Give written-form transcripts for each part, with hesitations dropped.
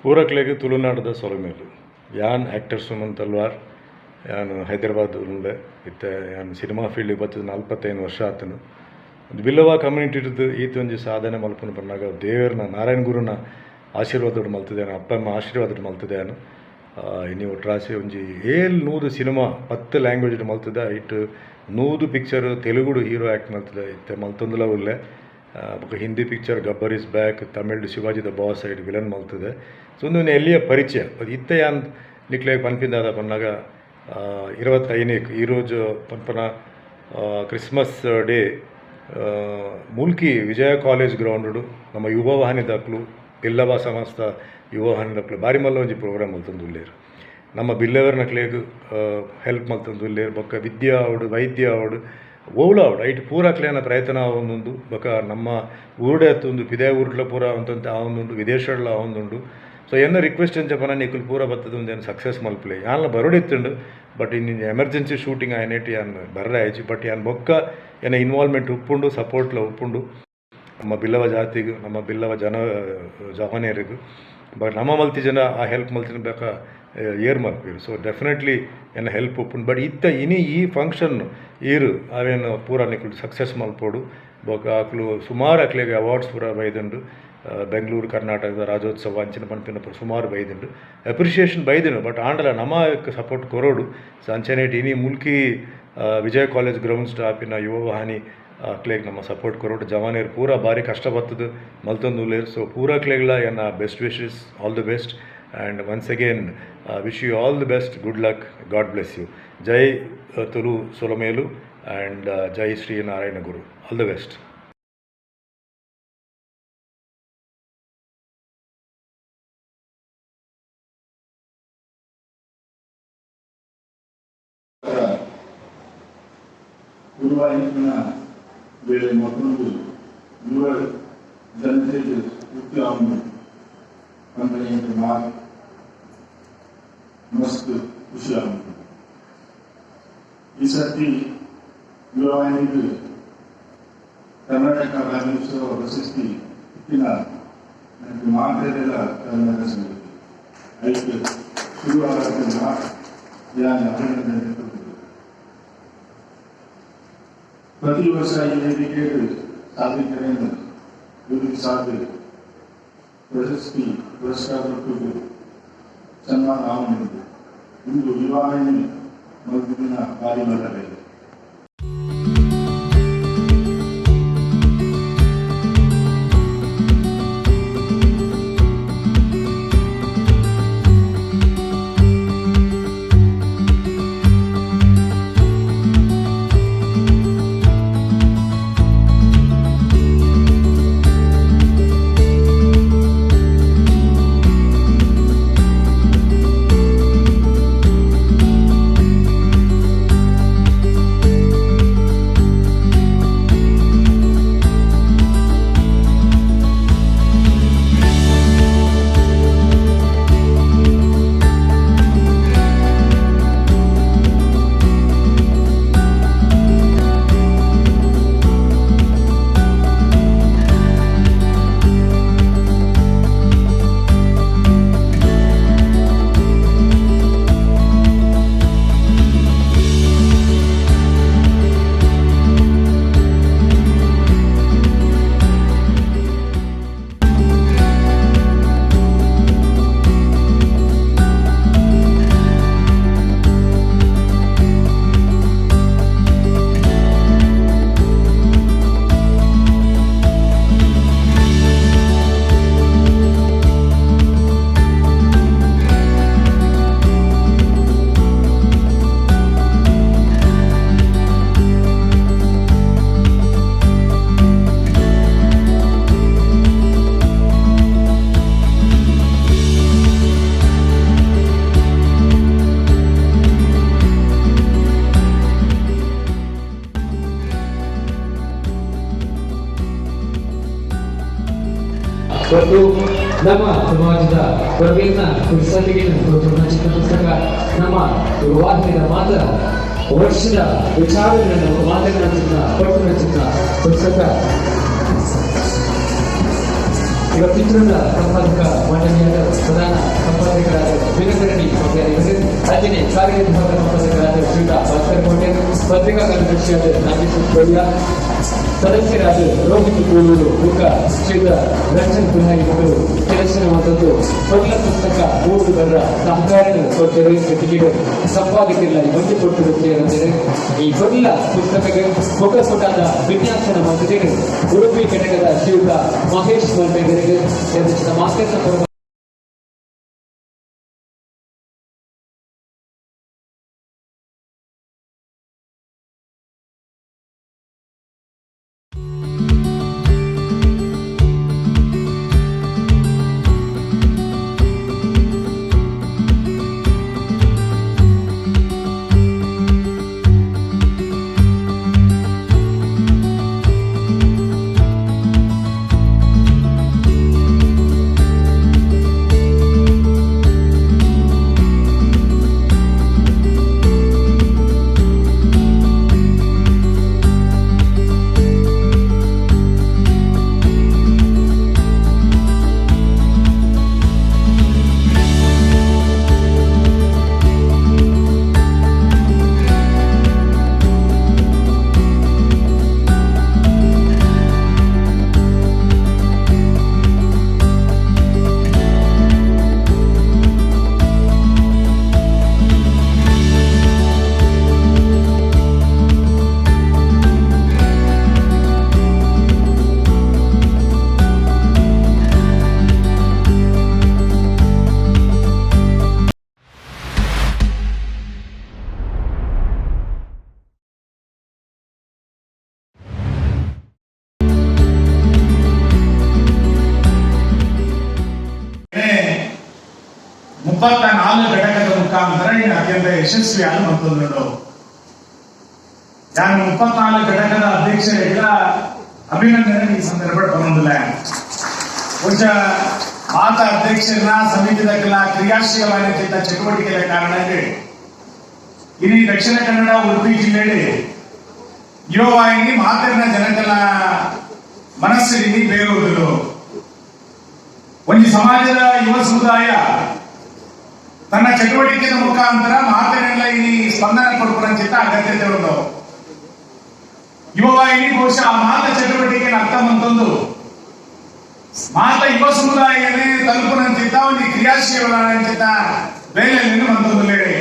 ಪೂರಕ್ಲೆಗೆ ತುಳುನಾಡದ ಸೊಲಮೇಲು ಯಾನ್ ಆ್ಯಕ್ಟರ್ ಸುಮನ್ ತಲ್ವಾರ್ ಯಾನು ಹೈದರಾಬಾದ್ ಉಳ್ಳೆ ಇತ್ತೆ ಯಾನು ಸಿನಿಮಾ ಫೀಲ್ಡಿಗೆ ಬರ್ತದೆ 45 ವರ್ಷ ಆತನು ಒಂದು ಬಿಲ್ಲವ ಕಮ್ಯುನಿಟಿ ಇರೋದು ಈತೊಂದು ಸಾಧನೆ ಮಲ್ಪನ ಬಂದಾಗ ದೇವರನ್ನ ನಾರಾಯಣ ಗುರುನ ಆಶೀರ್ವಾದ ಮಲ್ತಿದ್ದೇನೆ ಅಪ್ಪಮ್ಮ ಆಶೀರ್ವಾದ ಮಲ್ತಿದ್ದೇನು ಇನ್ನು ಒಟ್ರಾಸಿ ಒಂಜಿ 700 ಸಿನಿಮಾ 10 ಲ್ಯಾಂಗ್ವೇಜ್ ಮಲ್ತಿದ್ದ ಇಟ್ಟು 100 ಪಿಕ್ಚರ್ ತೆಲುಗುಡು ಹೀರೋ ಆ್ಯಕ್ಟ್ ಮಾಡ್ತಿದ್ದೆ ಇತ್ತೆ ಮಲ್ತೊಂದುಲ ಉಳ್ಳೆ Hindi picture Gabbar is back Tamil Shivaji the boss side villain ಮಲ್ತದೆ ಸೊ ಒಂದು ಎಲ್ಲಿಯ ಪರಿಚಯ ಇತ್ತ ಯಾನ್ ನಿಕ್ಲೆಗೆ ಪನ್ಪಿಂದಾದ ಪನ್ನಾಗ 25 ಈರೋಜು ಪನ್ಪನ Christmas day Mulki Vijaya college ground ನಮ್ಮ ಯುವವಾಹಿನಿ ದಾಖಲು ಬಿಲ್ಲವ ಸಂಸ್ಥೆ ಯುವವಾಹಿನಿ ದಾಖಲು ಬಾರಿ ಮಲ್ಲ ಒಂಜಿ ಪ್ರೋಗ್ರಾಮ್ ಮಲ್ತಂದುಲ್ಲೇರು ನಮ್ಮ ಬಿಲ್ಲವರ್ ನಕ್ಲೆಗ್ ಹೆಲ್ಪ್ ಮಲ್ತಂದುಲ್ಲೇರು ಬೊಕ್ಕ ವಿದ್ಯಾ ಆವಡು ವೈದ್ಯ ಆವಡು ಓವಳು ಆವಡು ಐಟ್ ಪೂರಾಕ್ಲೇನ ಪ್ರಯತ್ನ ಆವೊಂದುಂಡು ಬೊಕ್ಕ ನಮ್ಮ ಊರುಡೆ ಹತ್ತೊಂದು ಪಿದೇ ಊರ್ಲ ಪೂರ ಅಂತಂತೆ ಆವೊಂದುಂಡು ವಿದೇಶಡ್ಲ ಆವೊಂದುಂಡು ಸೊ ಎನ್ನ ರಿಕ್ವೆಸ್ಟ್ ಅಂಚಪನ ನಿಕ್ಕಲು ಪೂರ ಬರ್ತದೆ ಒಂದು ಏನು ಸಕ್ಸಸ್ ಮಲ್ಪಲೆ ಯಾನ್ಲ ಬರೋಡಿತ್ತುಂಡು ಬಟ್ ಇನ್ನು ಎಮರ್ಜೆನ್ಸಿ ಶೂಟಿಂಗ್ ಆಯ್ನೇಟಿ ಯಾನ್ ಬರ್ರೆ ಆಯ್ಚಿ ಬಟ್ ಯಾನ್ ಬೊಕ್ಕ ಏನ ಇನ್ವಾಲ್ವ್ಮೆಂಟ್ ಉಪ್ಪುಂಡು ಸಪೋರ್ಟ್ಲ ಉಪ್ಪುಂಡು ನಮ್ಮ ಬಿಲ್ಲವ ಜಾತಿಗೂ ನಮ್ಮ ಬಿಲ್ಲವ ಜವಾನಿಯರಿಗೂ ಬಟ್ ನಮ್ಮ ಮಲ್ತಿ ಜನ ಆ ಹೆಲ್ಪ್ ಮಲ್ತಿನ ಬೇಕಾ ಏರ್ ಮಲ್ಪೀರು ಸೊ ಡೆಫಿನೆಟ್ಲಿ ಏನ ಹೆಲ್ಪ್ ಉಪ್ಪುಂಡು ಬಟ್ ಇತ್ತ ಇನಿ ಈ ಫಂಕ್ಷನ್ ಈರು ಅವೇನು ಪೂರ ನಿಕ್ಕಲು ಸಕ್ಸಸ್ ಮಲ್ಪೋಡು ಬೊಕ್ಕ ಆಕಲು ಸುಮಾರು ಅಕ್ಲೆಗೆ ಅವಾರ್ಡ್ಸ್ ಪೂರ ಬೈದುಂಡು ಬೆಂಗಳೂರು ಕರ್ನಾಟಕದ ರಾಜ್ಯೋತ್ಸವ ಅಂಚಿನ ಪನ್ಪಿನ ಸುಮಾರು ಬೈದುಂಡು ಅಪ್ರಿಷಿಯೇಷನ್ ಬೈದಿನು ಬಟ್ ಆಂಡಲ ನಮ್ಮ ಸಪೋರ್ಟ್ ಕೊರೋಡು ಸೊ ಅಂಚನೆಟ್ ಇನಿ ಮುಲ್ಕಿ ವಿಜಯ ಕಾಲೇಜ್ ಗ್ರೌಂಡ್ ಸ್ಟಾಪಿನ ಯುವವಾಹಿನಿ ಕ್ಲೇಗ್ ನಮ್ಮ ಸಪೋರ್ಟ್ ಕೊರೋಡು ಜವಾನಿಯರು ಪೂರ ಭಾರಿ ಕಷ್ಟ ಬರ್ತದೆ ಮಲ್ತೊಂದುಲ್ಲೇರು ಸೊ ಪೂರ ಕ್ಲೇಗ್ಲ ಎನ್ನ best wishes all the best and once again wish you all the best good luck God bless you ಜೈ ತುಳು ಸೊಲಮೇಲು ಆ್ಯಂಡ್ ಜೈ Shri Narayana Guru all the best. ಗುರುವಾಯೂರಿನ ವೇಳೆ ಮತ್ತೊಂದು ಯುವ ಜನತೆಗೆ ಉದ್ಯಮ ಕಂಪನಿಯಿಂದ ಮಸ್ತ್ ಖುಷಿ ಆಗುತ್ತೆ. ಈ ಸರ್ತಿ ಯುವವಾಹಿನಿಗೆ ಕರ್ನಾಟಕ ರಾಜ್ಯೋತ್ಸವ ಪ್ರಶಸ್ತಿ ಇತ್ತಿನ ನನಗೆ ಮಾತಾಡಿಲ್ಲ ಕರ್ನಾಟಕ ಸಂಗತಿ ಅದಕ್ಕೆ ಶುರುವಾಗುತ್ತೆ ಯಾರು ಅಭಿನಂದನೆ ಪ್ರತಿ ವರ್ಷ ಈ ವೇದಿಕೆಗೆ ಸಾಧಕರಿಂದ ವಿವಿಧ ಸಾಧನೆ ಪ್ರಶಸ್ತಿ ಪುರಸ್ಕಾರ ಕೊಟ್ಟು ಸನ್ಮಾನ ಆಗುತ್ತದೆ. ಇಂದು ಯುವವಾಹಿನಿ ಮಗುವಿನ ಭಾರಿ ಮಟ್ಟವಿದೆ. ಮತ್ತು ನಮ್ಮ ಸಮಾಜದ ಪ್ರವೀಣ ಪುಸ್ತಕಕ್ಕೆ ಪುಸ್ತಕ ನಮ್ಮ ಯುವವಾಹಿನಿಯ ಮಾತ್ರ ವರ್ಷದ ವಿಚಾರಗಳನ್ನು ಮಾತನಾಡುತ್ತಿದ್ದ ಪಟ್ಟು ಪುಸ್ತಕ ಚಿತ್ರದ ಸಂಪಾದಕ ಮಂಡಳಿಯಾದ ಪ್ರಧಾನ ಸಂಪಾದಕರಾದ ವಿನಂದರಣಿ ರಾಜ್ಯನೇ ಕಾರ್ಯನಿರ್ವಾಹಕ ಸಂಪಾದಕರಾದ ಶ್ರೀಯುತ ಭಾಸ್ಕರ್ ಕೋಟೆ, ಪತ್ರಿಕಾ ಕಾರ್ಯದರ್ಶಿಯಾದ ನಾಗೇಶ್ ಕೋಳ್ಯ, ಸದಸ್ಯರಾದ ರೋಹಿತ್ ಕೂಳೂರು, ಮುಖ ಶ್ರೀಯುತ ರಂಜನ್ ಪುನಾಯಿ ಅವರು ಕೆಲಸ ಮತ್ತು ಮೊದಲ ಪುಸ್ತಕ ಓದುಗರ ಸಹಕಾರ ಕೊಟ್ಟರೆ ಜೊತೆಗೆ ಸಂಪಾದಕರೆಲ್ಲ ಒಂದು ಕೊಟ್ಟಿರುತ್ತೆ ಅಂದರೆ ಈ ಮೊದಲ ಪುಸ್ತಕಕ್ಕೆ ಫೋಟೋದ ವಿನ್ಯಾಸನ ಮಾಡಿದರೆ ಉಡುಪಿ ಘಟಕದ ಶ್ರೀಯುತ ಮಹೇಶ್ ಮಂಡಳಿಗರಿಗೆ ಮಾಸ್ಟರ್ ಘಟಕದ ಮುಖಾಂತರ ಅತ್ಯಂತ ಯಶಸ್ವಿಯಾಗಿ ಬಂತು. ನಾನು 34 ಘಟಕದ ಅಧ್ಯಕ್ಷರಿಗೆಲ್ಲ ಅಭಿನಂದನೆ ಈ ಸಂದರ್ಭ ಬಂದಿಲ್ಲ. ಬಹುಶಃ ಆತ ಅಧ್ಯಕ್ಷರನ್ನ ಸಮಿತಿದಾಗೆಲ್ಲ ಕ್ರಿಯಾಶೀಲವಾಗಿದ್ದ ಚಟುವಟಿಕೆಯ ಕಾರಣಕ್ಕೆ ಇಡೀ ದಕ್ಷಿಣ ಕನ್ನಡ ಉಡುಪಿ ಜಿಲ್ಲೆಯಲ್ಲಿ ಯುವವಾಹಿನಿ ಮಾತಿನ ಜನಗಳ ಮನಸ್ಸಿನಲ್ಲಿ ಬೇರುವುದು. ಒಂದು ಸಮಾಜದ ಯುವ ಸಮುದಾಯ ತನ್ನ ಚಟುವಟಿಕೆಯ ಮುಖಾಂತರ ಮಾತಿನೆಲ್ಲ ಇಲ್ಲಿ ಸ್ಪಂದನ ಕೊಡುವಂತ ಅಗತ್ಯತೆ ಉಂಟು. ಯುವವಾಹಿನಿ ಬಹುಶಃ ಆ ಮಾತ ಚಟುವಟಿಕೆ ಅರ್ಥ ಮಂತೊಂದು ಮಾತ ಯುವ ಸಮುದಾಯನೇ ತಲುಪುವಂತಿದ್ದ ಒಂದು ಕ್ರಿಯಾಶೀಲವಾದಂತ ಬೇಲೆಯನ್ನು ಮಂತೊಂದು ಬೇರೆ.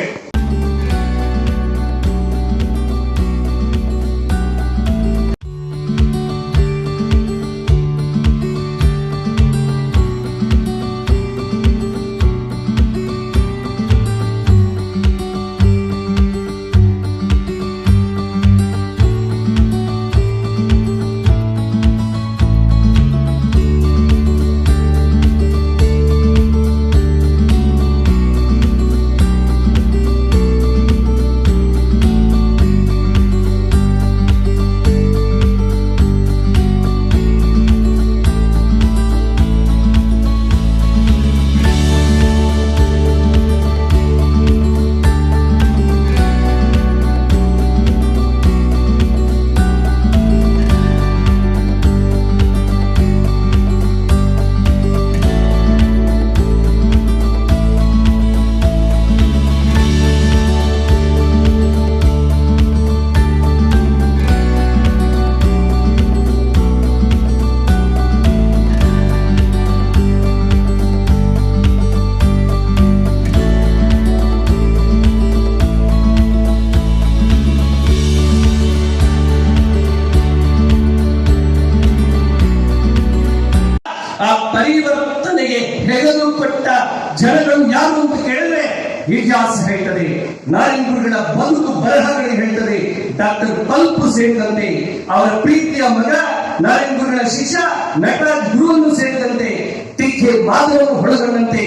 ಪರಿವರ್ತನೆಗೆ ಹೆಗಲು ಕೊಟ್ಟ ಜನಗಳು ಯಾರು ಅಂತ ಕೇಳಿದ್ರೆ ಇತಿಹಾಸ ಹೇಳ್ತದೆ, ನಾರಾಯಣಗುರುಗಳ ಬದುಕು ಬರಹಗಳು ಹೇಳ್ತದೆ. ಡಾಕ್ಟರ್ ಪಲ್ಪು ಸೇರಿದಂತೆ ಅವರ ಪ್ರೀತಿಯ ಮಗ ನಾರಾಯಣಗುರುಗಳ ಶಿಷ್ಯ ನಟರಾಜ್ ಗುರುವನ್ನು ಸೇರಿದಂತೆ ಟಿಕೆ ಮಾಧವನು ಹೊಳಗೊಂಡಂತೆ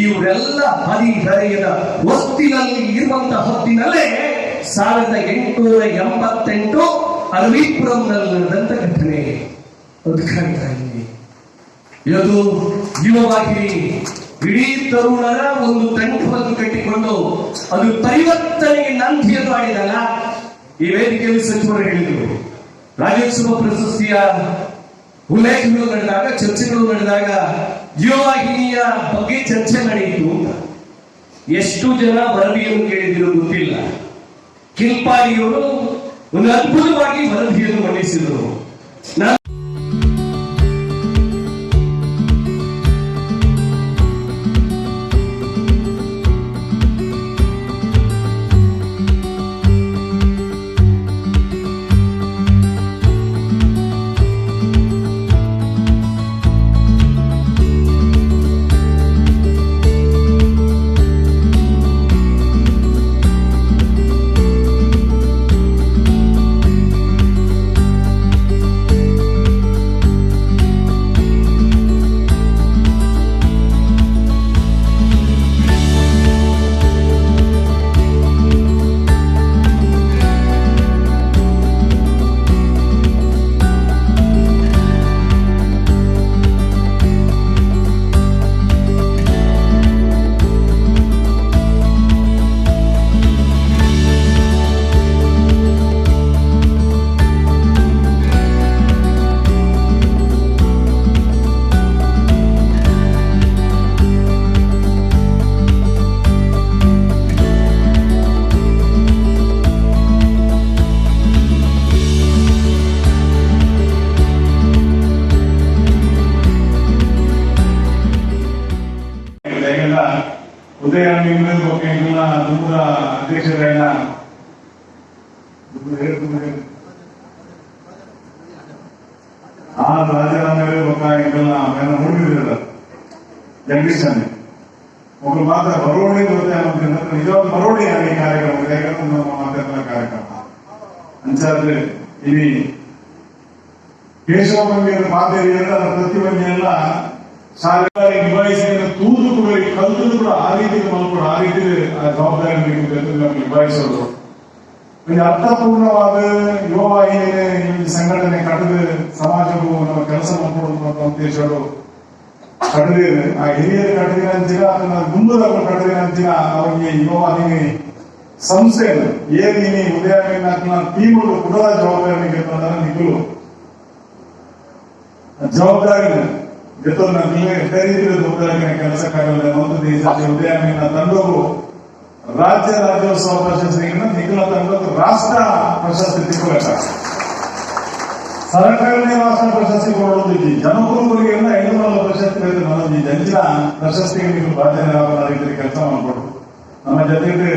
ಇವರೆಲ್ಲ ಹರಿಹರೆಯದ ಹೊಸ್ತಿನಲ್ಲಿ ಇರುವಂತಹ ಹೊತ್ತಿನಲ್ಲೇ 1888 ಅರವಿಪುರಂನಲ್ಲಿ ನಡೆದಂತ ಘಟನೆ ಉದ್ಘಾಟನೆ. ಇದು ಯುವವಾಹಿನಿ ಇಡೀ ತರುಣರ ಒಂದು ತಂಡವನ್ನು ಕಟ್ಟಿಕೊಂಡು ಅದು ಪರಿವರ್ತನೆಗೆ ನಾಂದಿಯನ್ನು ಆಡಿದಲ್ಲ. ಈ ವೇದಿಕೆಯಲ್ಲಿ ಸಚಿವರು ಹೇಳಿದರು, ರಾಜ್ಯೋತ್ಸವ ಪ್ರಶಸ್ತಿಯ ಉಲ್ಲೇಖಗಳು ನಡೆದಾಗ, ಚರ್ಚೆಗಳು ನಡೆದಾಗ ಯುವವಾಹಿನಿಯ ಬಗ್ಗೆ ಚರ್ಚೆ ನಡೆಯಿತು ಅಂತ. ಎಷ್ಟು ಜನ ವರದಿಯನ್ನು ಕೇಳಿದಿರೋ ಗೊತ್ತಿಲ್ಲ. ಕಿಲ್ಪಾಡಿಯವರು ಒಂದು ಅದ್ಭುತವಾಗಿ ವರದಿಯನ್ನು ಮಂಡಿಸಿದರು. ಉದಯ ಬಗ್ಗೆ ದುಂಬುದ ಅಧ್ಯಕ್ಷರನ್ನ ಆ ರಾಜೀನಾಮೆ ನೋಡಿದಿರಲ್ಲ ಜಗದೀಶನ್ ಒಬ್ಬರು ಮಾತ್ರ ಬರೋಣಿ ನಿಜವಾದ ಬರೋಣಿ ಆಗಿ ಕಾರ್ಯಕ್ರಮ ನಮ್ಮ ಮಾತಾಡಿದ ಕಾರ್ಯಕ್ರಮ ಅಂಚಾದ್ರೆ ಇಲ್ಲಿ ಕೇಶವ ಬಂದಿರೋ ಮಾದರಿಯಲ್ಲ ಪ್ರತಿಭೆಯೆಲ್ಲ ಶಾಲೆ ನಿಭಾಯಿಸಿ ತೂದು ಕೂಡ ಕಲ್ತು ಕೂಡ ಆ ರೀತಿ ಮಲ್ಕೊಂಡು ಆ ರೀತಿ ಆ ಜವಾಬ್ದಾರಿ ನಿಭಾಯಿಸೋದು ಒಂದು ಅರ್ಥಪೂರ್ಣವಾದ ಯುವವಾಹಿನಿ ಸಂಘಟನೆ ಕಟ್ಟದು ಸಮಾಜವು ನಮ್ಮ ಕೆಲಸ ಮಾಡ್ಕೊಡೋದು ಅಂತ ಉದ್ದೇಶಗಳು ಕಟ್ಟದಿದೆ. ಆ ಹಿರಿಯರು ಕಟ್ಟದಿನ ಅಂಚಿನ ಅದನ್ನ ಮುಂದದ ಕಟ್ಟದಿನ ಅಂಚಿನ ಅವರಿಗೆ ಯುವವಾಹಿನಿ ಸಂಸ್ಥೆ ಏನಿ ಉದಯ ಟೀಮ್ಗಳು ಕೂಡ ಜವಾಬ್ದಾರಿ ನಿಖಲು ಜವಾಬ್ದಾರಿ ಜೊತೆ ಜವಾಬ್ದಾರಿನ ಕೆಲಸ ಕಾರ್ಯ ಒಂದು ದೇಶದ ಉದಯಮಿನ ತಂಡವು ರಾಜ್ಯ ರಾಜ್ಯೋತ್ಸವ ಪ್ರಶಸ್ತಿಗಿಂತ ನಿಖಲ ತಂಡದ ರಾಷ್ಟ್ರ ಪ್ರಶಸ್ತಿ ತಿಳ್ಕೊಬೇಕ. ಸರ್ಕಾರನೇ ರಾಷ್ಟ್ರ ಪ್ರಶಸ್ತಿ ಕೊಡೋದು ಜನಪುರರಿಗೆ ಹೆಣ್ಣು ಪ್ರಶಸ್ತಿ ನನ್ನದು ಜಂಚಿನ ಪ್ರಶಸ್ತಿಗೆ ನೀವು ಬಾಧ್ಯರಾದ ರೀತಿಯಲ್ಲಿ ಕೆಲಸ ಮಾಡ್ಕೊಡು. ನಮ್ಮ ಜೊತೆಗೆ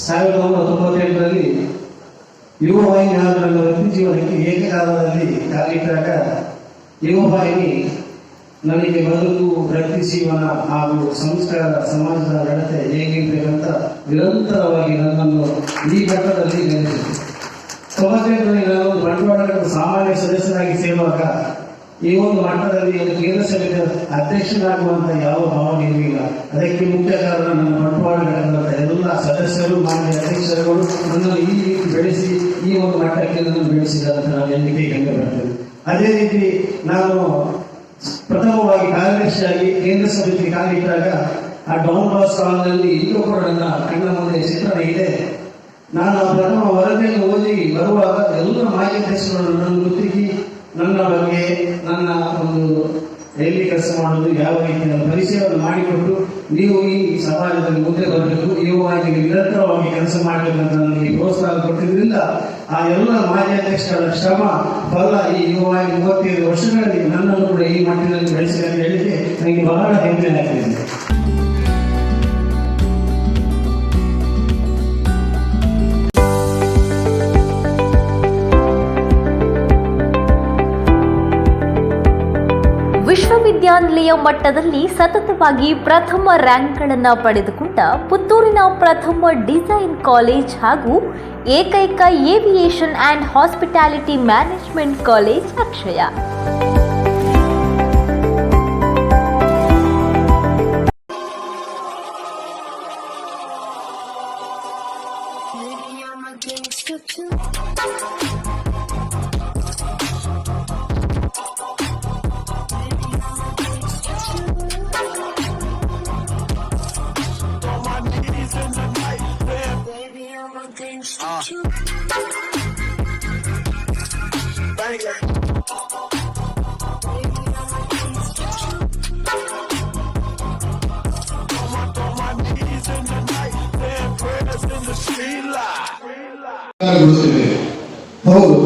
ಸಾವಿರದ 1998ರಲ್ಲಿ ಯುವವಾಹಿನಿ ನನ್ನ ವೃತ್ತಿ ಜೀವನಕ್ಕೆ ಏಕಕಾಲದಲ್ಲಿ ಕಾಲಿಟ್ಟಾಗ ಯುವವಾಹಿನಿ ನನಗೆ ಬದುಕು, ವೃತ್ತಿ ಜೀವನ ಹಾಗೂ ಸಂಸ್ಕಾರ, ಸಮಾಜದ ನಡತೆ ಹೇಗಿರಬೇಕಂತ ನಿರಂತರವಾಗಿ ನನ್ನನ್ನು ಈ ಘಟ್ಟದಲ್ಲಿ ನೆಲೆಸಿದೆ. ಸಮಾಜದಲ್ಲಿ ನಾನು ಬಂಡವಾಳದ ಸಾಮಾನ್ಯ ಸದಸ್ಯರಾಗಿ ಸೇರುವಾಗ ಈ ಒಂದು ಮಟ್ಟದಲ್ಲಿ ಒಂದು ಕೇಂದ್ರ ಸಮಿತಿಯ ಅಧ್ಯಕ್ಷನಾಗುವಂತ ಯಾವ ಭಾವನೆ ಇರಲಿಲ್ಲ. ಅದಕ್ಕೆ ಮುಖ್ಯ ಕಾರಣ ನನ್ನ ಬಂಡವಾಳಗಳಂತ ಎಲ್ಲ ಸದಸ್ಯರು ಮಾನ್ಯ ಅಧ್ಯಕ್ಷರುಗಳು ನನ್ನನ್ನು ಈ ರೀತಿ ಬೆಳೆಸಿ ಈ ಒಂದು ಮಟ್ಟಕ್ಕೆ ನನ್ನನ್ನು ಬೆಳೆಸಿದಂತ ನಾನು ಎಲ್ಲಿಗೆ ಹೆಮ್ಮೆ ಬರ್ತೇನೆ. ಅದೇ ರೀತಿ ನಾನು ಪ್ರಥಮವಾಗಿ ಕಾರ್ಯದರ್ಶಿಯಾಗಿ ಕೇಂದ್ರ ಸಮಿತಿ ಕಾಲಿಟ್ಟಾಗ ಆ ಡೌನ್ ಬಾಸ್ ಕಾಲದಲ್ಲಿ ಈಗಲೂ ಕೂಡ ನನ್ನ ಕಣ್ಣ ಮುಂದೆ ಚಿತ್ರಣ ಇದೆ. ನಾನು ಪ್ರಥಮ ವರದಿಯನ್ನು ಓದಿ ಬರುವಾಗ ಎಲ್ಲ ಮಾರ್ಗದರ್ಶಕರು ನನ್ನನ್ನು ಗುರುತಿಸಿ ನನ್ನ ಬಗ್ಗೆ ನನ್ನ ಒಂದು ಎಲ್ಲಿ ಕೆಲಸ ಮಾಡುವುದು ಯಾವ ರೀತಿಯ ಪರಿಚಯವನ್ನು ಮಾಡಿಕೊಟ್ಟು ನೀವು ಈ ಸಮಾಜದಲ್ಲಿ ಮುಂದೆ ಬರಬೇಕು, ಯುವವಾಗಿ ನಿರಂತರವಾಗಿ ಕೆಲಸ ಮಾಡಬೇಕಂತ ನನಗೆ ಪ್ರೋತ್ಸಾಹ ಕೊಟ್ಟಿದ್ರಿಂದ ಆ ಎಲ್ಲ ಮಾಜಿ ಅಧ್ಯಕ್ಷರ ಶ್ರಮ ಫಲ ಈ ಯುವವಾಗಿ 35 ವರ್ಷಗಳಲ್ಲಿ ನನ್ನನ್ನು ಕೂಡ ಈ ಮಟ್ಟಿನಲ್ಲಿ ಬೆಳೆಸಿದೆ ಅಂತ ಹೇಳಿದ್ರೆ ನನಗೆ ಬಹಳ ಹೆಮ್ಮೆ ಆಗ್ತಿದೆ. ವಿಶ್ವವಿದ್ಯಾನಿಲಯ ಮಟ್ಟದಲ್ಲಿ ಸತತವಾಗಿ ಪ್ರಥಮ ರ್ಯಾಂಕ್ಗಳನ್ನು ಪಡೆದುಕೊಂಡ ಪುತ್ತೂರಿನ ಪ್ರಥಮ ಡಿಸೈನ್ ಕಾಲೇಜ್ ಹಾಗೂ ಏಕೈಕ aviation and hospitality management college Akshaya. ಹೌದು,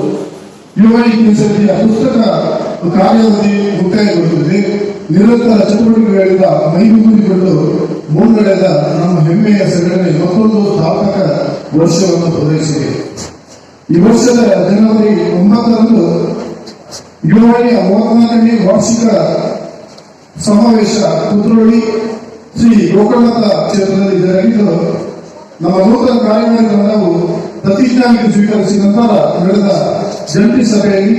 ಯುವವಾಹಿನಿ ಸಮಿತಿಯ ಪುಸ್ತಕ ಕಾರ್ಯಾವಧಿ ಮುಕ್ತಾಯಗೊಳ್ಳುತ್ತದೆ. ನಿರಂತರ ಚಟುವಟಿಕೆಗಳಿಂದ ಮೈಗೂಡಿಕೊಂಡು ಮುನ್ನಡೆದ ನಮ್ಮ ಹೆಮ್ಮೆಯ ಸಂಘಟನೆ ಮತ್ತೊಂದು ಸ್ಥಾಪಕ ವರ್ಷವನ್ನು ಪೂರೈಸಿದೆ. ಈ ವರ್ಷದ ಜನವರಿ 9ರಂದು ಯುವವಾಹಿನಿಯ 34ನೇ ವಾರ್ಷಿಕ ಸಮಾವೇಶ ಕುದ್ರೋಳಿ ಶ್ರೀ ಗೋಕರ್ಣದ ಕ್ಷೇತ್ರದಲ್ಲಿ ಜರುಗಿದ್ದು ನಮ್ಮ ನೂತನ ಕಾರ್ಯಕಾರಿ ತಂಡವು ಪ್ರತಿಜ್ಞಾವಿಧಿ ಸ್ವೀಕರಿಸಿದ ನಂತರ ನಡೆದ ಜಂಟಿ ಸಭೆಯಲ್ಲಿ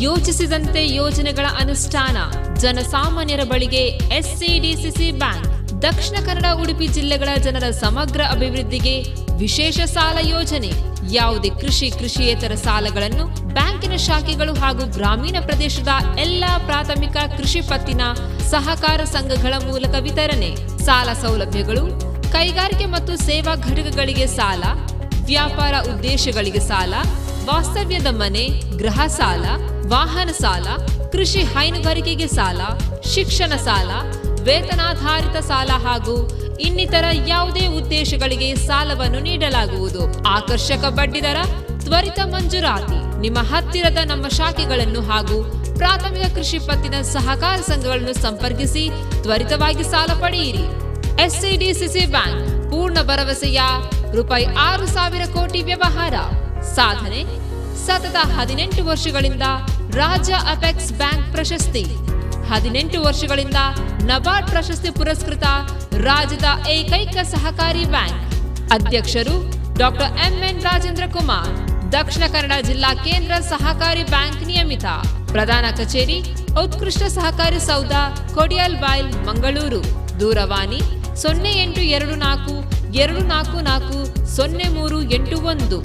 ಯೋಚಿಸಿದಂತೆ ಯೋಜನೆಗಳ ಅನುಷ್ಠಾನ ಜನಸಾಮಾನ್ಯರ ಬಳಿಗೆ ಎಸ್ಸಿಡಿಸಿಸಿ ಬ್ಯಾಂಕ್. ದಕ್ಷಿಣ ಕನ್ನಡ ಉಡುಪಿ ಜಿಲ್ಲೆಗಳ ಜನರ ಸಮಗ್ರ ಅಭಿವೃದ್ಧಿಗೆ ವಿಶೇಷ ಸಾಲ ಯೋಜನೆ. ಯಾವುದೇ ಕೃಷಿಯೇತರ ಸಾಲಗಳನ್ನು ಬ್ಯಾಂಕಿನ ಶಾಖೆಗಳು ಹಾಗೂ ಗ್ರಾಮೀಣ ಪ್ರದೇಶದ ಎಲ್ಲಾ ಪ್ರಾಥಮಿಕ ಕೃಷಿ ಪತ್ತಿನ ಸಹಕಾರ ಸಂಘಗಳ ಮೂಲಕ ವಿತರಣೆ. ಸಾಲ ಸೌಲಭ್ಯಗಳು: ಕೈಗಾರಿಕೆ ಮತ್ತು ಸೇವಾ ಘಟಕಗಳಿಗೆ ಸಾಲ, ವ್ಯಾಪಾರ ಉದ್ದೇಶಗಳಿಗೆ ಸಾಲ, ವಾಸ್ತವ್ಯದ ಮನೆ, ಗೃಹ ಸಾಲ, ವಾಹನ ಸಾಲ, ಕೃಷಿ ಹೈನುಗಾರಿಕೆಗೆ ಸಾಲ, ಶಿಕ್ಷಣ ಸಾಲ, ವೇತನಾಧಾರಿತ ಸಾಲ ಹಾಗೂ ಇನ್ನಿತರ ಯಾವುದೇ ಉದ್ದೇಶಗಳಿಗೆ ಸಾಲವನ್ನು ನೀಡಲಾಗುವುದು. ಆಕರ್ಷಕ ಬಡ್ಡಿದರ, ತ್ವರಿತ ಮಂಜೂರಾತಿ. ನಿಮ್ಮ ಹತ್ತಿರದ ನಮ್ಮ ಶಾಖೆಗಳನ್ನು ಹಾಗೂ ಪ್ರಾಥಮಿಕ ಕೃಷಿ ಪತ್ತಿನ ಸಹಕಾರ ಸಂಘಗಳನ್ನು ಸಂಪರ್ಕಿಸಿ ತ್ವರಿತವಾಗಿ ಸಾಲ ಪಡೆಯಿರಿ. ಎಸ್ಸಿಡಿಸಿಸಿ ಬ್ಯಾಂಕ್ ಪೂರ್ಣ ಭರವಸೆಯ ₹6,000 ಕೋಟಿ ವ್ಯವಹಾರ ಸಾಧನೆ. ಸತತ 18 ವರ್ಷಗಳಿಂದ ರಾಜ್ಯ ಅಪೆಕ್ಸ್ ಬ್ಯಾಂಕ್ ಪ್ರಶಸ್ತಿ. 18 ವರ್ಷಗಳಿಂದ ನಬಾರ್ಡ್ ಪ್ರಶಸ್ತಿ ಪುರಸ್ಕೃತ ರಾಜ್ಯದ ಏಕೈಕ ಸಹಕಾರಿ ಬ್ಯಾಂಕ್. ಅಧ್ಯಕ್ಷರು ಡಾಕ್ಟರ್ ಎಂಎನ್ ರಾಜೇಂದ್ರ ಕುಮಾರ್, ದಕ್ಷಿಣ ಕನ್ನಡ ಜಿಲ್ಲಾ ಕೇಂದ್ರ ಸಹಕಾರಿ ಬ್ಯಾಂಕ್ ನಿಯಮಿತ. ಪ್ರಧಾನ ಕಚೇರಿ ಉತ್ಕೃಷ್ಟ ಸಹಕಾರಿ ಸೌಧ, ಕೊಡಿಯಲ್ ಬೈಲ್, ಮಂಗಳೂರು. ದೂರವಾಣಿ 0824 244 0381.